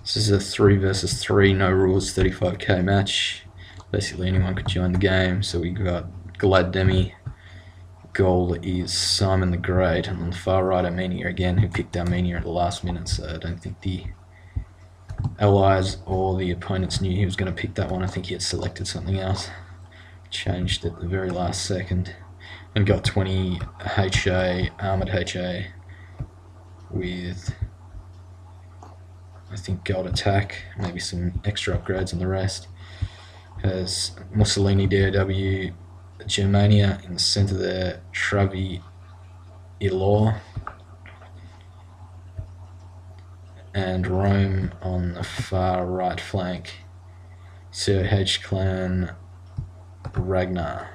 This is a 3 versus 3 no rules 35k match. Basically anyone could join the game. So we got Gladdemmy. Goal is SimontheGreat, and on the far right Armenia again, who picked Armenia at the last minute, so I don't think the allies or the opponents knew he was going to pick that one. I think he had selected something else. Changed at the very last second. And got 20 HA, armoured HA with, I think, gold attack, maybe some extra upgrades on the rest. Has Moussolin, DoW, Germania in the centre there, Travilor, and Rome on the far right flank. CoH clan, Regnar.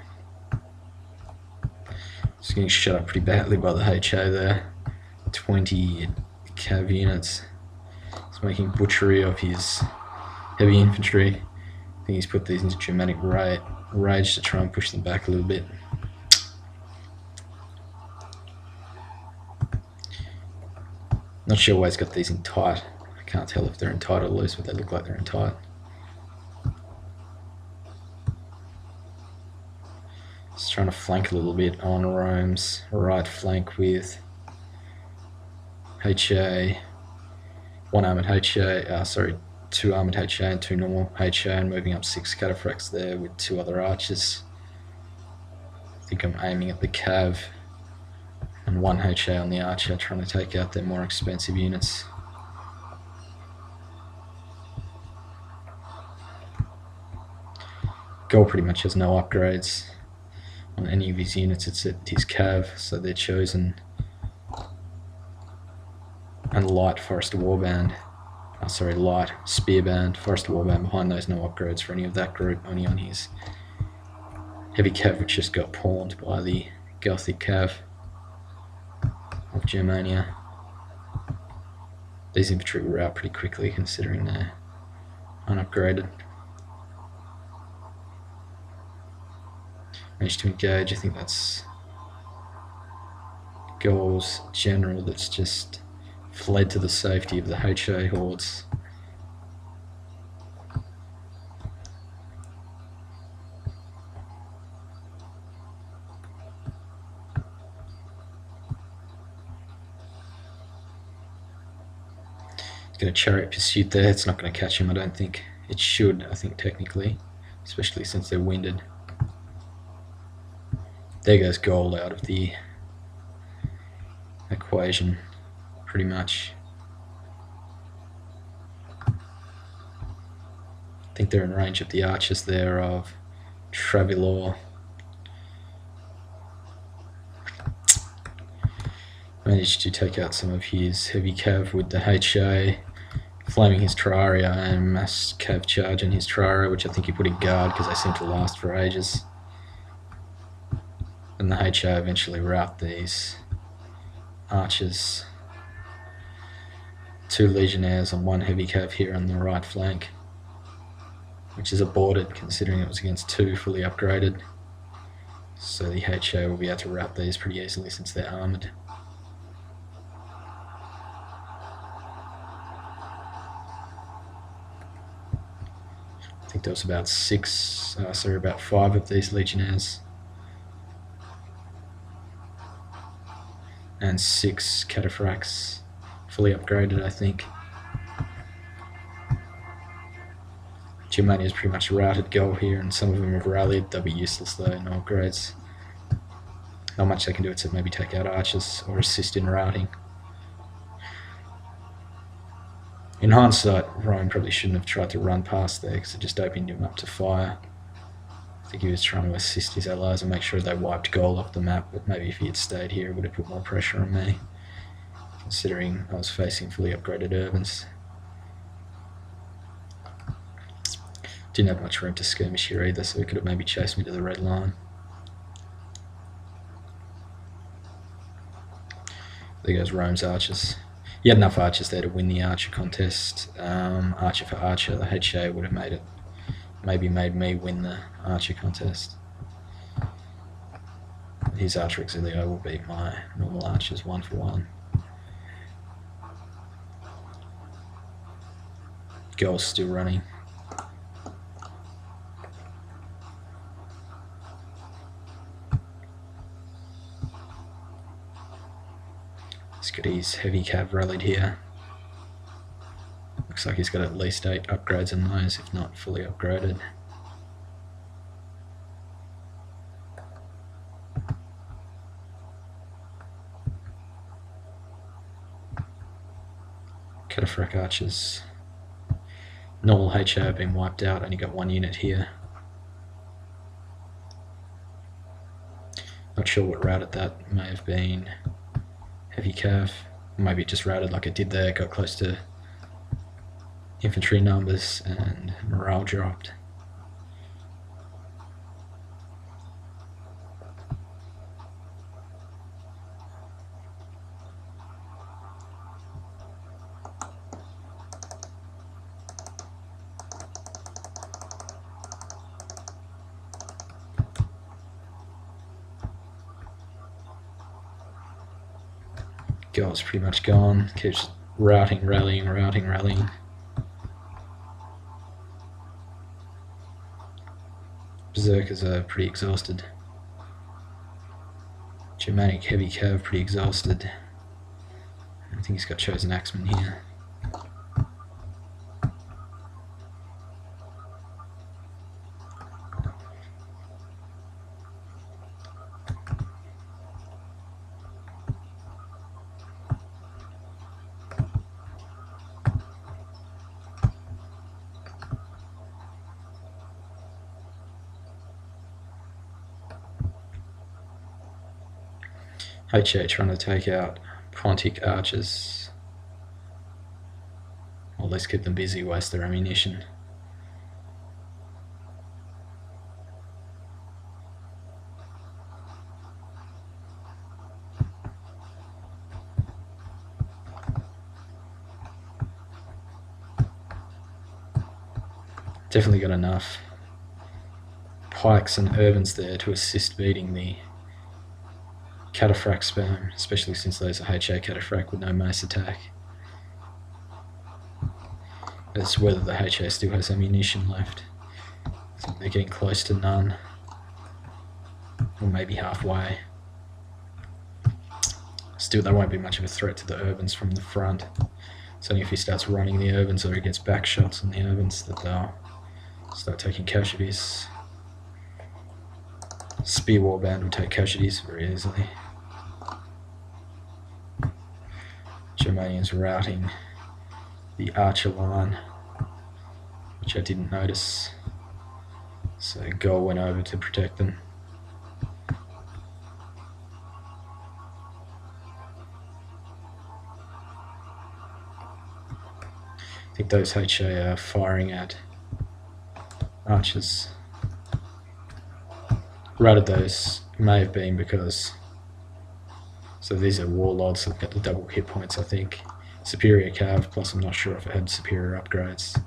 It's getting shut up pretty badly by the HA there. 20 cav units. He's making butchery of his heavy infantry. I think he's put these into Germanic rage to try and push them back a little bit. Not sure why he's got these in tight. I can't tell if they're in tight or loose, but they look like they're in tight. Just trying to flank a little bit on Rome's right flank with HA, one armoured HA, two armoured HA and two normal HA, and moving up 6 cataphracts there with 2 other archers. I think I'm aiming at the cav and 1 HA on the archer, trying to take out their more expensive units. Gold pretty much has no upgrades on any of his units. It's at his cav, so they're chosen. And light Forest Warband, light Spearband, Forest Warband behind those, no upgrades for any of that group, only on his heavy cav, which just got pawned by the Gothic cav of Germania. These infantry were out pretty quickly considering they're unupgraded. Managed to engage. I think that's Goal's general that's just fled to the safety of the HA hordes. He's got a chariot pursuit there. It's not going to catch him, I don't think. It should, I think, technically, especially since they're winded. There goes gold out of the equation, pretty much. I think they're in range of the archers there of Travilor. Managed to take out some of his heavy cav with the HA, flaming his Terraria, and mass cav charge in his Terraria, which I think he put in guard because they seem to last for ages. And the HA eventually rout these archers. 2 legionnaires and 1 heavy cav here on the right flank, which is aborted considering it was against 2 fully upgraded. So the HA will be able to rout these pretty easily since they're armoured. I think there was about 5 of these legionnaires. And 6 cataphracts, fully upgraded, I think. Germania's pretty much routed Goal here, and some of them have rallied. They'll be useless though, no upgrades. Not much they can do except maybe take out archers or assist in routing. In hindsight, Rome probably shouldn't have tried to run past there because it just opened him up to fire. I think he was trying to assist his allies and make sure they wiped Goal off the map, but maybe if he had stayed here it would have put more pressure on me, considering I was facing fully upgraded urbans. Didn't have much room to skirmish here either, so he could have maybe chased me to the red line. There goes Rome's archers. He had enough archers there to win the archer contest. Archer for archer, the HA would have made it. Maybe made me win the archer contest. His archer auxiliary will beat my normal archers 1 for 1. Goal's still running. He's got his heavy cav rallied here. Looks like he's got at least 8 upgrades in those, if not fully upgraded. Cataphractic archers. Normal HA have been wiped out, only got 1 unit here. Not sure what routed that, may have been heavy cav. Maybe it just routed like it did there, got close to infantry numbers and morale dropped. Goal's pretty much gone, keeps routing, rallying. Berserkers are pretty exhausted. Germanic heavy cav pretty exhausted. I think he's got chosen axemen here. HA trying to take out Pontic archers. Or at least keep them busy, waste their ammunition. Definitely got enough pikes and urbans there to assist beating the Cataphractic spam, especially since there's a HA Cataphractic with no mace attack. It's whether the HA still has ammunition left. I think they're getting close to none, or maybe halfway. Still, there won't be much of a threat to the urbans from the front. It's only if he starts running the urbans or he gets back shots on the urbans that they'll start taking casualties. Spear warband will take casualties very easily. Germanians routing the archer line, which I didn't notice, so Goal went over to protect them. I think those HA are firing at archers. Routed those may have been because, so these are warlords that get the double hit points, I think. Superior cav, plus I'm not sure if it had superior upgrades.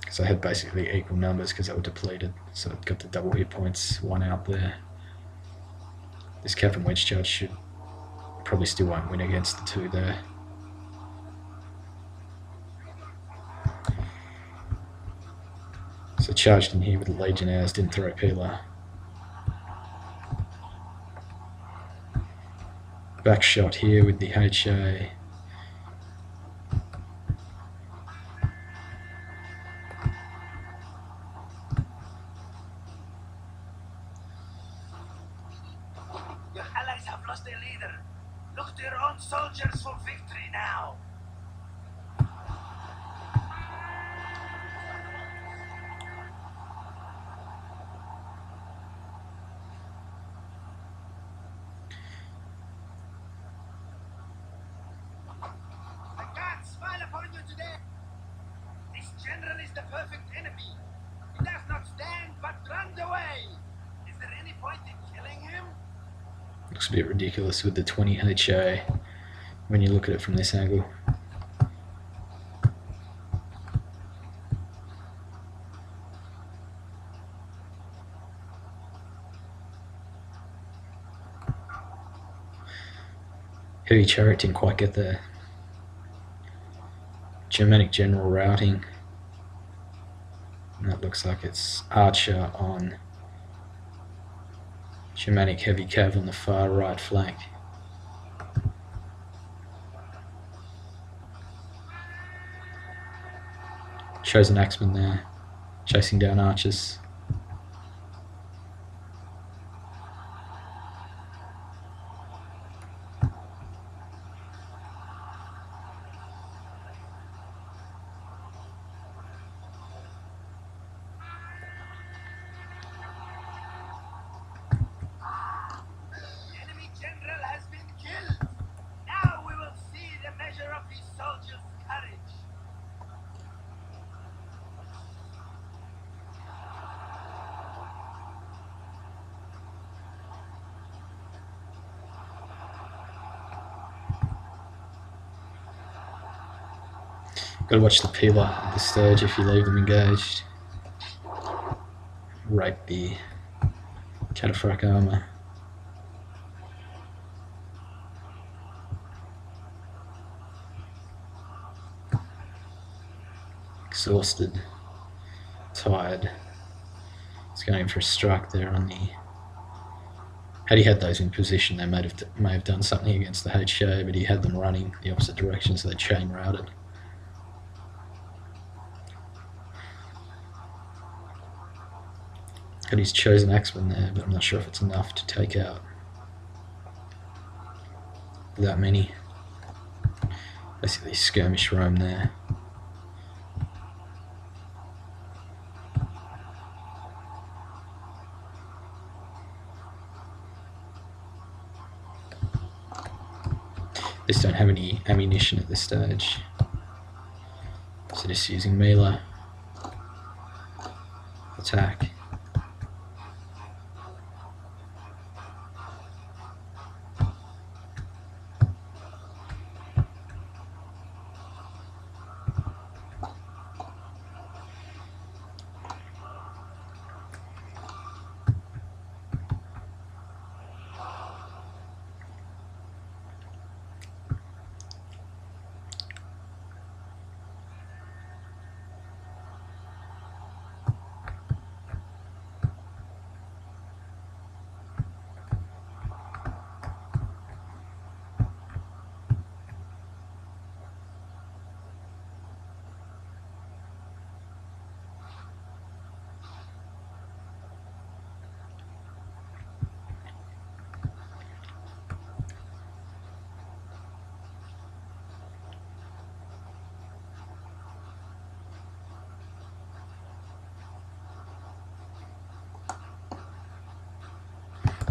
Because I had basically equal numbers because they were depleted, so it got the double hit points, 1 out there. This cap and wedge charge should probably still won't win against the 2 there. So charged in here with the Legionnaires, didn't throw a peeler. Back shot here with the HA. Your allies have lost their leader. Look to your own soldiers for victory now. The perfect enemy. He does not stand but runs away. Is there any point in killing him? Looks a bit ridiculous with the 20 HA when you look at it from this angle. Heavy chariot didn't quite get there. Germanic general routing. And that looks like it's Archer on Germanic heavy cav on the far right flank. Chosen Axeman there, chasing down archers. The enemy general has been killed. Now we will see the measure of these soldiers' courage. Gotta watch the peeler at this stage if you leave them engaged. Rape the cataphractic armour. Exhausted, tired. He's going for a strike there on the... Had he had those in position, they may have done something against the HA, but he had them running the opposite direction, so they chain routed. Got his chosen axeman there, but I'm not sure if it's enough to take out that many. Basically skirmish roam there. They just don't have any ammunition at this stage, so just using melee attack.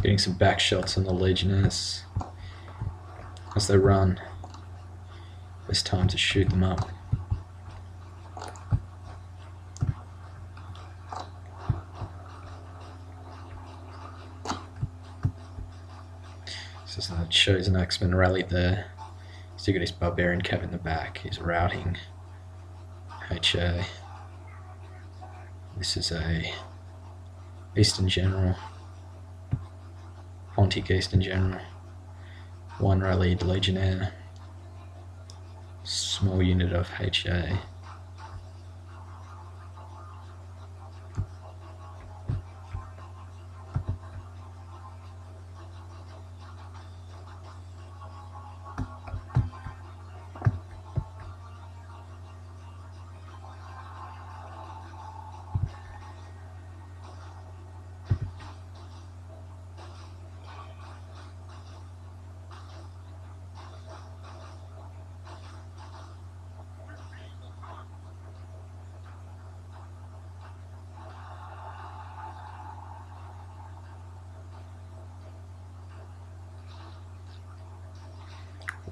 Getting some back shots on the Legionnaires as they run. Best time to shoot them up. So the chosen axeman rallied there. Still got his barbarian cav in the back. He's routing HA. This is a Eastern General. Pontic Eastern General. One rallied Legionnaire. Small unit of HA.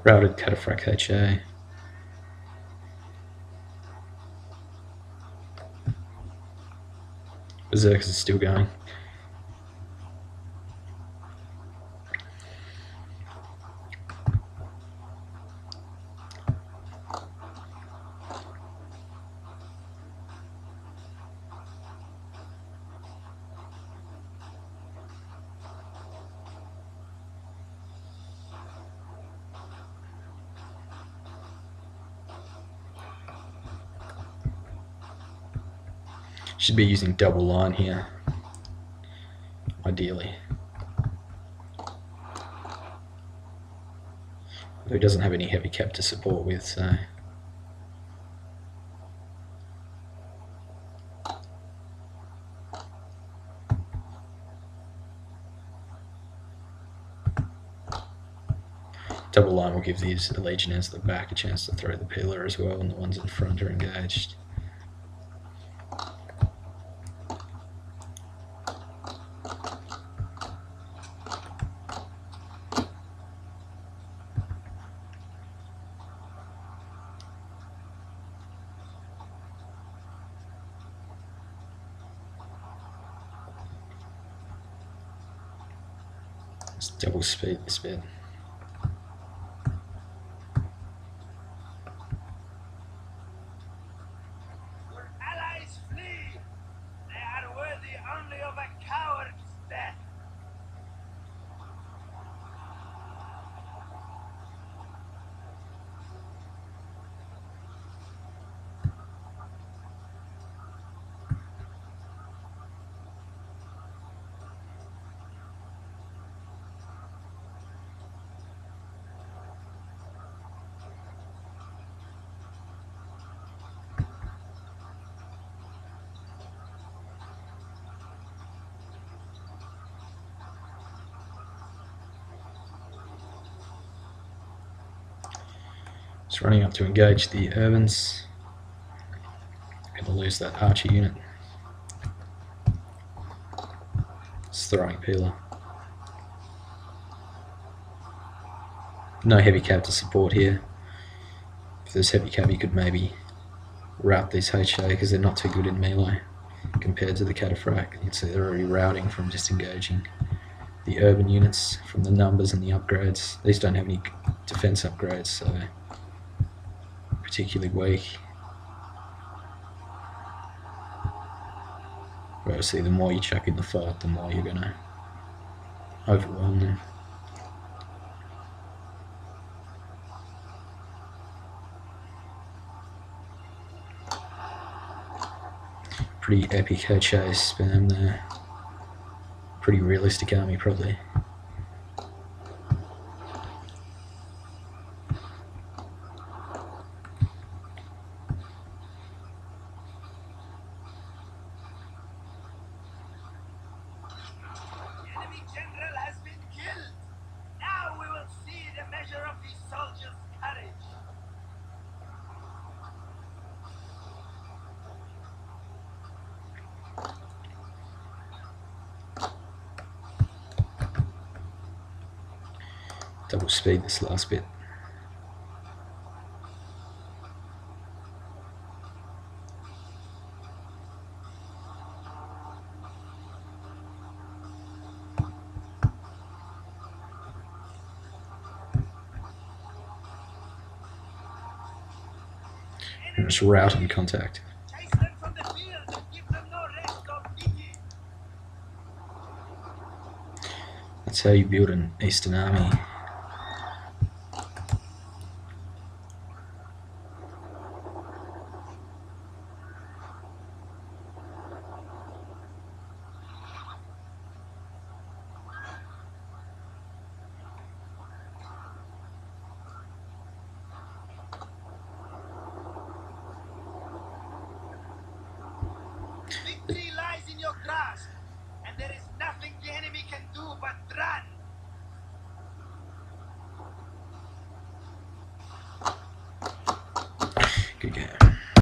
Routed cataphractic HA. Berserkers is still going. Should be using double line here, ideally. Though he doesn't have any heavy cap to support with, so... Double line will give these Legionnaires at the back a chance to throw the pillar as well, and the ones in front are engaged. Let's double speed this bit. Your allies flee. They are worthy only of a coward's death. Just running up to engage the Urbans. Gonna lose that archer unit. It's throwing peeler. No heavy cab to support here. If there's heavy cab, you could maybe route these HA because they're not too good in melee compared to the cataphract. You can see they're already routing from just engaging the urban units from the numbers and the upgrades. These don't have any defense upgrades, so particularly weak. But obviously the more you chuck in the fight, the more you're going to overwhelm them. Pretty epic HA spam there. Pretty realistic army probably. Enemy general has been killed. Now we will see the measure of these soldiers' courage. Double speed this last bit. And just route and contact. Chase them from the field and give them no rest or pity. That's how you build an Eastern army. Victory lies in your grasp, and there is nothing the enemy can do but run. Good game.